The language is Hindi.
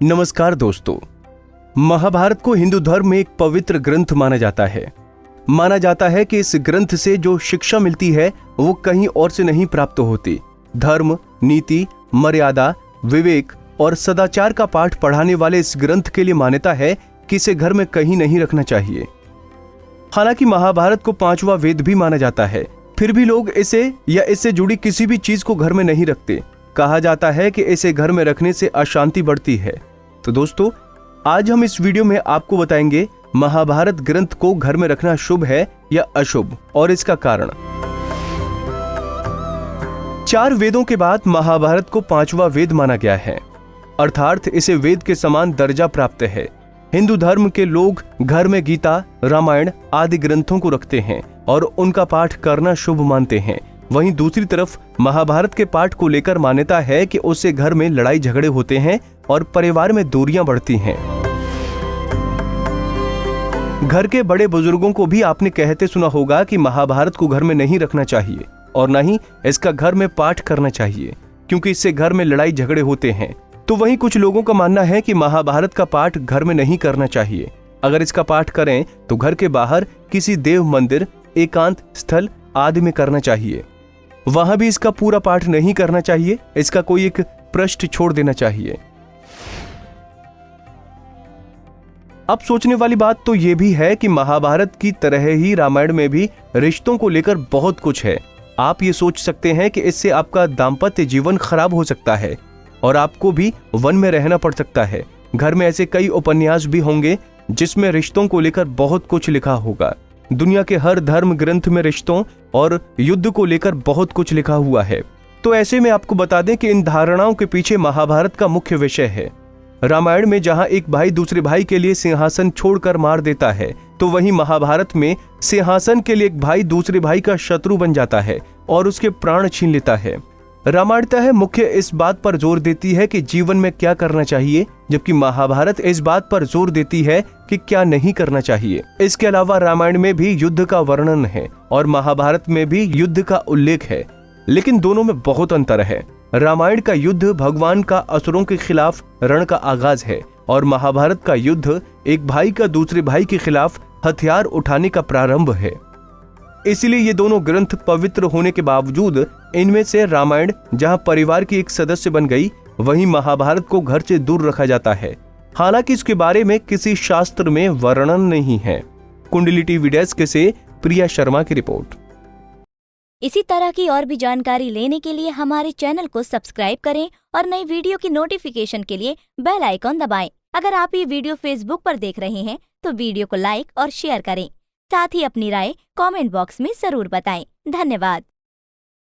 नमस्कार दोस्तों, महाभारत को हिंदू धर्म में एक पवित्र ग्रंथ माना जाता है। माना जाता है कि इस ग्रंथ से जो शिक्षा मिलती है वो कहीं और से नहीं प्राप्त होती। धर्म, नीति, मर्यादा, विवेक और सदाचार का पाठ पढ़ाने वाले इस ग्रंथ के लिए मान्यता है कि इसे घर में कहीं नहीं रखना चाहिए। हालांकि महाभारत को पांचवा वेद भी माना जाता है, फिर भी लोग इसे या इससे जुड़ी किसी भी चीज को घर में नहीं रखते। कहा जाता है कि इसे घर में रखने से अशांति बढ़ती है। तो दोस्तों, आज हम इस वीडियो में आपको बताएंगे महाभारत ग्रंथ को घर में रखना शुभ है या अशुभ और इसका कारण। 4 वेदों के बाद महाभारत को पांचवा वेद माना गया है, अर्थात इसे वेद के समान दर्जा प्राप्त है। हिंदू धर्म के लोग घर में गीता, रामायण आदि ग्रंथों को रखते हैं और उनका पाठ करना शुभ मानते हैं। वहीं दूसरी तरफ महाभारत के पाठ को लेकर मान्यता है कि उससे घर में लड़ाई झगड़े होते हैं और परिवार में दूरियां बढ़ती हैं। घर के बड़े बुजुर्गों को भी आपने कहते सुना होगा कि महाभारत को घर में नहीं रखना चाहिए और न ही इसका घर में पाठ करना चाहिए, क्योंकि इससे घर में लड़ाई झगड़े होते हैं। तो वहीं कुछ लोगों का मानना है कि महाभारत का पाठ घर में नहीं करना चाहिए। अगर इसका पाठ करें तो घर के बाहर किसी देव मंदिर, एकांत स्थल आदि में करना चाहिए। वहां भी इसका पूरा पाठ नहीं करना चाहिए, इसका कोई एक पृष्ठ छोड़ देना चाहिए। अब सोचने वाली बात तो यह भी है कि महाभारत की तरह ही रामायण में भी रिश्तों को लेकर बहुत कुछ है। आप ये सोच सकते हैं कि इससे आपका दाम्पत्य जीवन खराब हो सकता है और आपको भी वन में रहना पड़ सकता है। घर में ऐसे कई उपन्यास भी होंगे जिसमें रिश्तों को लेकर बहुत कुछ लिखा होगा। दुनिया के हर धर्म ग्रंथ में रिश्तों और युद्ध को लेकर बहुत कुछ लिखा हुआ है। तो ऐसे में आपको बता दें कि इन धारणाओं के पीछे महाभारत का मुख्य विषय है। रामायण में जहां एक भाई दूसरे भाई के लिए सिंहासन छोड़कर मार देता है, तो वहीं महाभारत में सिंहासन के लिए एक भाई दूसरे भाई का शत्रु बन जाता है और उसके प्राण छीन लेता है। रामायणतः मुख्य इस बात पर जोर देती है कि जीवन में क्या करना चाहिए, जबकि महाभारत इस बात पर जोर देती है कि क्या नहीं करना चाहिए। इसके अलावा रामायण में भी युद्ध का वर्णन है और महाभारत में भी युद्ध का उल्लेख है, लेकिन दोनों में बहुत अंतर है। रामायण का युद्ध भगवान का असुरों के खिलाफ रण का आगाज है और महाभारत का युद्ध एक भाई का दूसरे भाई के खिलाफ हथियार उठाने का प्रारंभ है। इसलिए ये दोनों ग्रंथ पवित्र होने के बावजूद इनमें से रामायण जहां परिवार की एक सदस्य बन गई, वहीं महाभारत को घर से दूर रखा जाता है। हालांकि इसके बारे में किसी शास्त्र में वर्णन नहीं है। कुंडली टीवी डेस्क से प्रिया शर्मा की रिपोर्ट। इसी तरह की और भी जानकारी लेने के लिए हमारे चैनल को सब्सक्राइब करें और नई वीडियो की नोटिफिकेशन के लिए बेल आइकॉन दबाएं। अगर आप ये वीडियो फेसबुक पर देख रहे हैं तो वीडियो को लाइक और शेयर करें। साथ ही अपनी राय कमेंट बॉक्स में जरूर बताएं। धन्यवाद।